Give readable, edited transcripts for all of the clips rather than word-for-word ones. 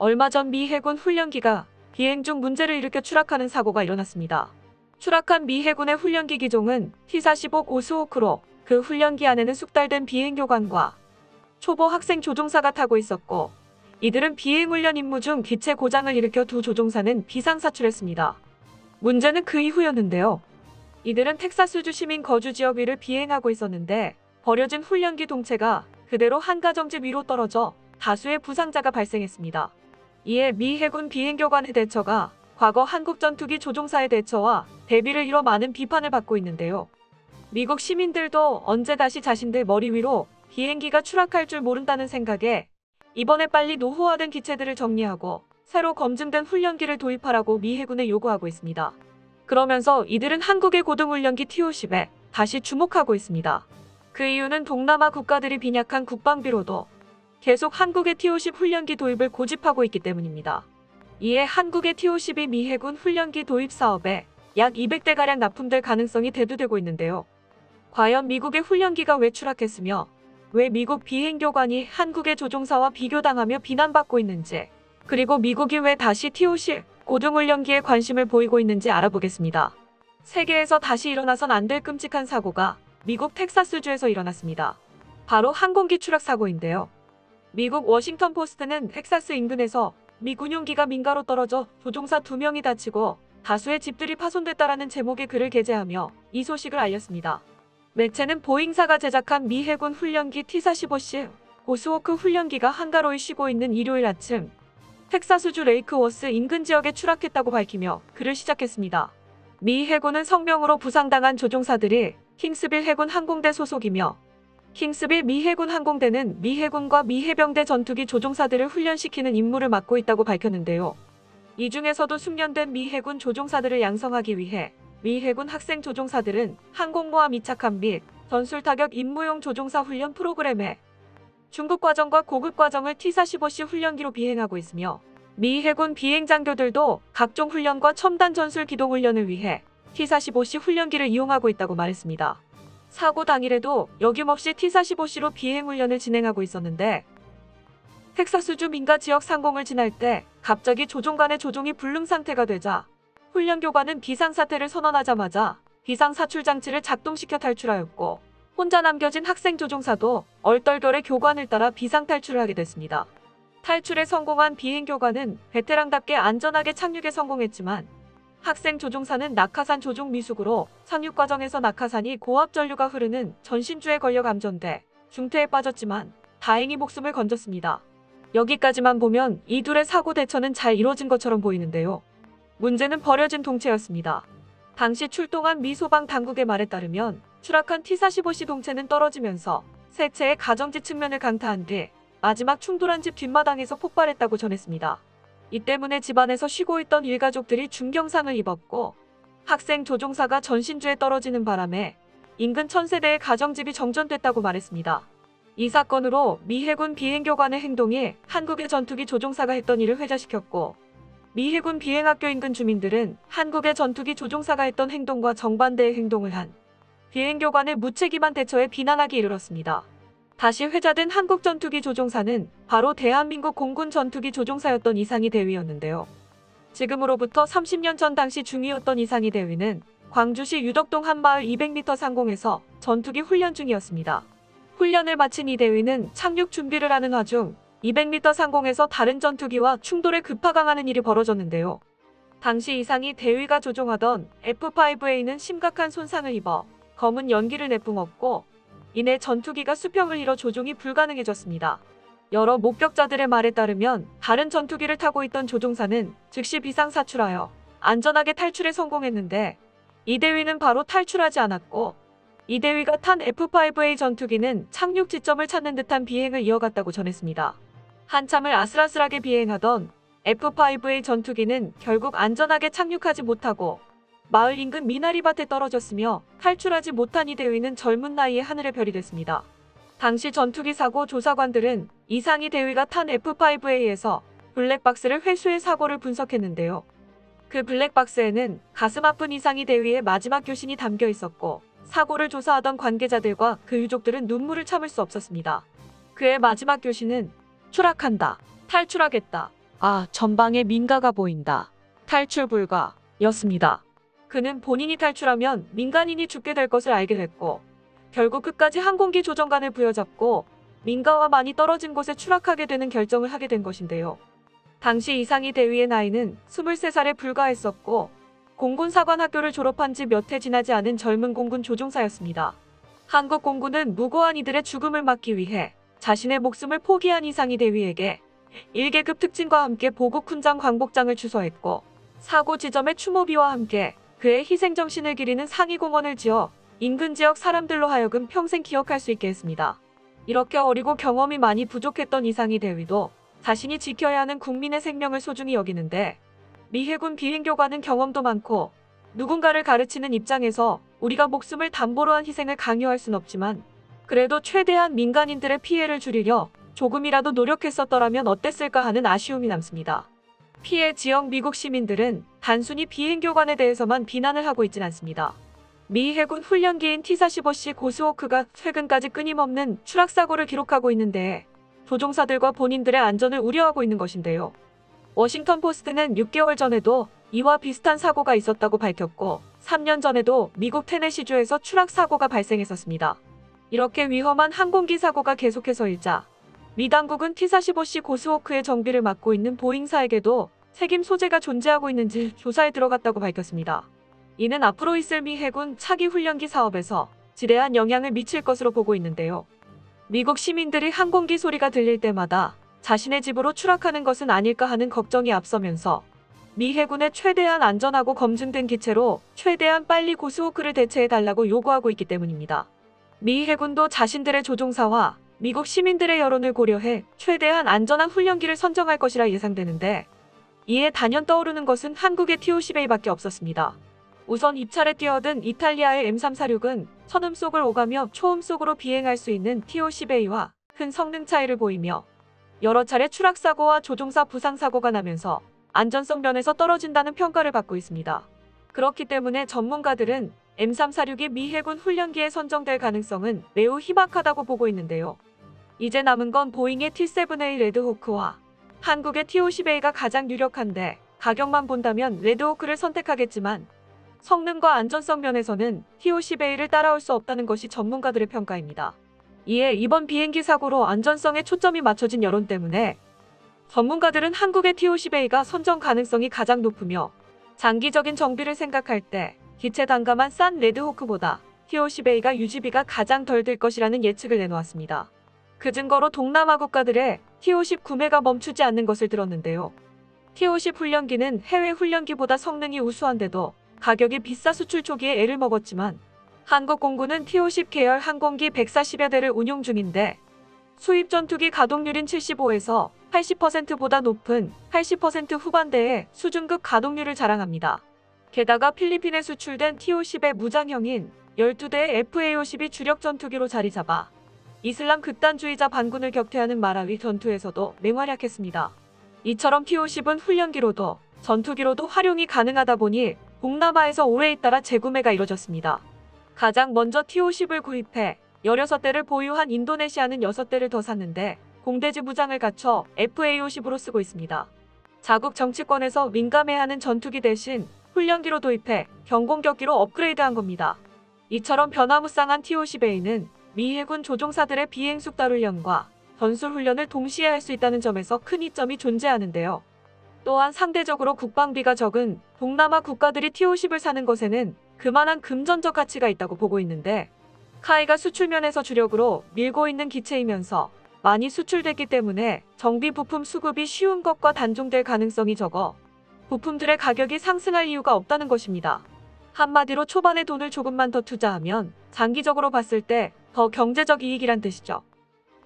얼마 전 미 해군 훈련기가 비행 중 문제를 일으켜 추락하는 사고가 일어났습니다. 추락한 미 해군의 훈련기 기종은 T-45 고스호크로 그 훈련기 안에는 숙달된 비행교관과 초보 학생 조종사가 타고 있었고, 이들은 비행훈련 임무 중 기체 고장을 일으켜 두 조종사는 비상사출했습니다. 문제는 그 이후였는데요. 이들은 텍사스주 시민 거주 지역 위를 비행하고 있었는데 버려진 훈련기 동체가 그대로 한 가정집 위로 떨어져 다수의 부상자가 발생했습니다. 이에 미 해군 비행교관의 대처가 과거 한국 전투기 조종사의 대처와 대비를 이뤄 많은 비판을 받고 있는데요. 미국 시민들도 언제 다시 자신들 머리 위로 비행기가 추락할 줄 모른다는 생각에 이번에 빨리 노후화된 기체들을 정리하고 새로 검증된 훈련기를 도입하라고 미 해군에 요구하고 있습니다. 그러면서 이들은 한국의 고등훈련기 T-50에 다시 주목하고 있습니다. 그 이유는 동남아 국가들이 빈약한 국방비로도 계속 한국의 T-50 훈련기 도입을 고집하고 있기 때문입니다. 이에 한국의 T-50이 미 해군 훈련기 도입 사업에 약 200대가량 납품될 가능성이 대두되고 있는데요. 과연 미국의 훈련기가 왜 추락했으며 왜 미국 비행교관이 한국의 조종사와 비교당하며 비난받고 있는지, 그리고 미국이 왜 다시 T-50 고등훈련기에 관심을 보이고 있는지 알아보겠습니다. 세계에서 다시 일어나선 안 될 끔찍한 사고가 미국 텍사스주에서 일어났습니다. 바로 항공기 추락 사고인데요. 미국 워싱턴 포스트는 텍사스 인근에서 미 군용기가 민가로 떨어져 조종사 2명이 다치고 다수의 집들이 파손됐다라는 제목의 글을 게재하며 이 소식을 알렸습니다. 매체는 보잉사가 제작한 미 해군 훈련기 T-45C 고스호크 훈련기가 한가로이 쉬고 있는 일요일 아침 텍사스주 레이크워스 인근 지역에 추락했다고 밝히며 글을 시작했습니다. 미 해군은 성명으로 부상당한 조종사들이 킹스빌 해군 항공대 소속이며 킹스빌 미 해군 항공대는 미 해군과 미 해병대 전투기 조종사들을 훈련시키는 임무를 맡고 있다고 밝혔는데요. 이 중에서도 숙련된 미 해군 조종사들을 양성하기 위해 미 해군 학생 조종사들은 항공모함 이착함 및 전술타격 임무용 조종사 훈련 프로그램에 중급 과정과 고급 과정을 T-45C 훈련기로 비행하고 있으며 미 해군 비행장교들도 각종 훈련과 첨단 전술 기동 훈련을 위해 T-45C 훈련기를 이용하고 있다고 말했습니다. 사고 당일에도 여김없이 T-45C로 비행 훈련을 진행하고 있었는데 텍사스주 민가 지역 상공을 지날 때 갑자기 조종관의 조종이 불능 상태가 되자 훈련교관은 비상사태를 선언하자마자 비상사출 장치를 작동시켜 탈출하였고, 혼자 남겨진 학생 조종사도 얼떨결에 교관을 따라 비상탈출을 하게 됐습니다. 탈출에 성공한 비행교관은 베테랑답게 안전하게 착륙에 성공했지만 학생 조종사는 낙하산 조종 미숙으로 착륙 과정에서 낙하산이 고압 전류가 흐르는 전신주에 걸려 감전돼 중태에 빠졌지만 다행히 목숨을 건졌습니다. 여기까지만 보면 이 둘의 사고 대처는 잘 이뤄진 것처럼 보이는데요. 문제는 버려진 동체였습니다. 당시 출동한 미 소방 당국의 말에 따르면 추락한 T-45C 동체는 떨어지면서 세 채의 가정집 측면을 강타한 뒤 마지막 충돌한 집 뒷마당에서 폭발했다고 전했습니다. 이 때문에 집안에서 쉬고 있던 일가족들이 중경상을 입었고, 학생 조종사가 전신주에 떨어지는 바람에 인근 1000세대의 가정집이 정전됐다고 말했습니다. 이 사건으로 미 해군 비행교관의 행동이 한국의 전투기 조종사가 했던 일을 회자시켰고, 미 해군 비행학교 인근 주민들은 한국의 전투기 조종사가 했던 행동과 정반대의 행동을 한 비행교관의 무책임한 대처에 비난하기 이르렀습니다. 다시 회자된 한국 전투기 조종사는 바로 대한민국 공군 전투기 조종사였던 이상희 대위였는데요. 지금으로부터 30년 전 당시 중위였던 이상희 대위는 광주시 유덕동 한마을 200m 상공에서 전투기 훈련 중이었습니다. 훈련을 마친 이 대위는 착륙 준비를 하는 와중 200m 상공에서 다른 전투기와 충돌에 급하강하는 일이 벌어졌는데요. 당시 이상희 대위가 조종하던 F-5A는 심각한 손상을 입어 검은 연기를 내뿜었고, 이내 전투기가 수평을 잃어 조종이 불가능해졌습니다. 여러 목격자들의 말에 따르면 다른 전투기를 타고 있던 조종사는 즉시 비상사출하여 안전하게 탈출에 성공했는데 이 대위는 바로 탈출하지 않았고, 이 대위가 탄 F-5A 전투기는 착륙 지점을 찾는 듯한 비행을 이어갔다고 전했습니다. 한참을 아슬아슬하게 비행하던 F-5A 전투기는 결국 안전하게 착륙하지 못하고 마을 인근 미나리밭에 떨어졌으며 탈출하지 못한 이 대위는 젊은 나이에 하늘의 별이 됐습니다. 당시 전투기 사고 조사관들은 이상희 대위가 탄 F-5A에서 블랙박스를 회수해 사고를 분석했는데요. 그 블랙박스에는 가슴 아픈 이상희 대위의 마지막 교신이 담겨 있었고, 사고를 조사하던 관계자들과 그 유족들은 눈물을 참을 수 없었습니다. 그의 마지막 교신은 추락한다, 탈출하겠다, 아, 전방에 민가가 보인다. 탈출 불가. 였습니다. 그는 본인이 탈출하면 민간인이 죽게 될 것을 알게 됐고 결국 끝까지 항공기 조정관을 부여잡고 민가와 많이 떨어진 곳에 추락하게 되는 결정을 하게 된 것인데요. 당시 이상희 대위의 나이는 23살에 불과했었고 공군사관학교를 졸업한 지 몇 해 지나지 않은 젊은 공군 조종사였습니다. 한국 공군은 무고한 이들의 죽음을 막기 위해 자신의 목숨을 포기한 이상희 대위에게 1계급 특진과 함께 보국 훈장 광복장을 추서했고 사고 지점의 추모비와 함께 그의 희생정신을 기리는 상위공원을 지어 인근 지역 사람들로 하여금 평생 기억할 수 있게 했습니다. 이렇게 어리고 경험이 많이 부족했던 이상희 대위도 자신이 지켜야 하는 국민의 생명을 소중히 여기는데 미 해군 비행교관은 경험도 많고 누군가를 가르치는 입장에서 우리가 목숨을 담보로 한 희생을 강요할 순 없지만 그래도 최대한 민간인들의 피해를 줄이려 조금이라도 노력했었더라면 어땠을까 하는 아쉬움이 남습니다. 피해 지역 미국 시민들은 단순히 비행교관에 대해서만 비난을 하고 있진 않습니다. 미 해군 훈련기인 T-45C 고스호크가 최근까지 끊임없는 추락사고를 기록하고 있는데 조종사들과 본인들의 안전을 우려하고 있는 것인데요. 워싱턴 포스트는 6개월 전에도 이와 비슷한 사고가 있었다고 밝혔고 3년 전에도 미국 테네시주에서 추락사고가 발생했었습니다. 이렇게 위험한 항공기 사고가 계속해서 일자 미 당국은 T-45C 고스호크의 정비를 맡고 있는 보잉사에게도 책임 소재가 존재하고 있는지 조사에 들어갔다고 밝혔습니다. 이는 앞으로 있을 미 해군 차기 훈련기 사업에서 지대한 영향을 미칠 것으로 보고 있는데요. 미국 시민들이 항공기 소리가 들릴 때마다 자신의 집으로 추락하는 것은 아닐까 하는 걱정이 앞서면서 미 해군의 최대한 안전하고 검증된 기체로 최대한 빨리 고스호크를 대체해달라고 요구하고 있기 때문입니다. 미 해군도 자신들의 조종사와 미국 시민들의 여론을 고려해 최대한 안전한 훈련기를 선정할 것이라 예상되는데 이에 단연 떠오르는 것은 한국의 TO-10A밖에 없었습니다. 우선 입찰에 뛰어든 이탈리아의 M346은 천음 속을 오가며 초음 속으로 비행할 수 있는 TO-10A와 큰 성능 차이를 보이며 여러 차례 추락사고와 조종사 부상사고가 나면서 안전성 면에서 떨어진다는 평가를 받고 있습니다. 그렇기 때문에 전문가들은 M346이 미 해군 훈련기에 선정될 가능성은 매우 희박하다고 보고 있는데요. 이제 남은 건 보잉의 T-7A 레드호크와 한국의 TO-10A가 가장 유력한데 가격만 본다면 레드호크를 선택하겠지만 성능과 안전성 면에서는 TO-10A를 따라올 수 없다는 것이 전문가들의 평가입니다. 이에 이번 비행기 사고로 안전성에 초점이 맞춰진 여론 때문에 전문가들은 한국의 TO-10A가 선정 가능성이 가장 높으며 장기적인 정비를 생각할 때 기체 단가만 싼 레드호크보다 TO-10A가 유지비가 가장 덜 들 것이라는 예측을 내놓았습니다. 그 증거로 동남아 국가들의 TO-10 구매가 멈추지 않는 것을 들었는데요. TO-10 훈련기는 해외 훈련기보다 성능이 우수한데도 가격이 비싸 수출 초기에 애를 먹었지만 한국 공군은 TO-10 계열 항공기 140여 대를 운용 중인데 수입 전투기 가동률인 75에서 80%보다 높은 80% 후반대의 수준급 가동률을 자랑합니다. 게다가 필리핀에 수출된 TO-10의 무장형인 12대의 FA-50이 주력 전투기로 자리 잡아 이슬람 극단주의자 반군을 격퇴하는 마라위 전투에서도 맹활약했습니다. 이처럼 TO-10은 훈련기로도 전투기로도 활용이 가능하다 보니 동남아에서 오래 있다가 재구매가 이뤄졌습니다. 가장 먼저 TO-10을 구입해 16대를 보유한 인도네시아는 6대를 더 샀는데 공대지 무장을 갖춰 FA-50으로 쓰고 있습니다. 자국 정치권에서 민감해하는 전투기 대신 훈련기로 도입해 경공격기로 업그레이드한 겁니다. 이처럼 변화무쌍한 TO-10A는 미 해군 조종사들의 비행 숙달 훈련과 전술 훈련을 동시에 할 수 있다는 점에서 큰 이점이 존재하는데요. 또한 상대적으로 국방비가 적은 동남아 국가들이 TO-10을 사는 것에는 그만한 금전적 가치가 있다고 보고 있는데 카이가 수출면에서 주력으로 밀고 있는 기체이면서 많이 수출됐기 때문에 정비 부품 수급이 쉬운 것과 단종될 가능성이 적어 부품들의 가격이 상승할 이유가 없다는 것입니다. 한마디로 초반에 돈을 조금만 더 투자하면 장기적으로 봤을 때 더 경제적 이익이란 뜻이죠.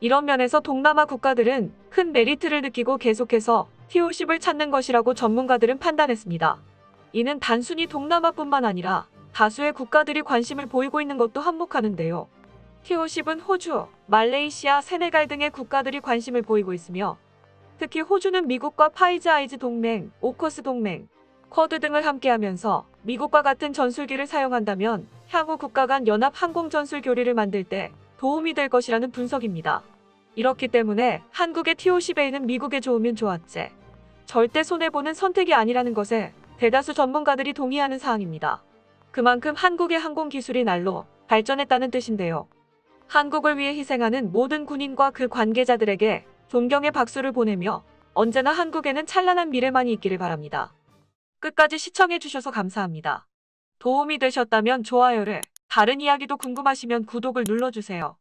이런 면에서 동남아 국가들은 큰 메리트를 느끼고 계속해서 TO-10을 찾는 것이라고 전문가들은 판단했습니다. 이는 단순히 동남아뿐만 아니라 다수의 국가들이 관심을 보이고 있는 것도 한몫하는데요. TO-10은 호주, 말레이시아, 세네갈 등의 국가들이 관심을 보이고 있으며 특히 호주는 미국과 파이즈 아이즈 동맹, 오커스 동맹, 쿼드 등을 함께하면서 미국과 같은 전술기를 사용한다면 향후 국가 간 연합 항공전술 교리를 만들 때 도움이 될 것이라는 분석입니다. 이렇기 때문에 한국의 TO-10A는 미국에 좋으면 좋았지 절대 손해보는 선택이 아니라는 것에 대다수 전문가들이 동의하는 사항입니다. 그만큼 한국의 항공기술이 날로 발전했다는 뜻인데요. 한국을 위해 희생하는 모든 군인과 그 관계자들에게 존경의 박수를 보내며 언제나 한국에는 찬란한 미래만이 있기를 바랍니다. 끝까지 시청해주셔서 감사합니다. 도움이 되셨다면 좋아요를, 다른 이야기도 궁금하시면 구독을 눌러주세요.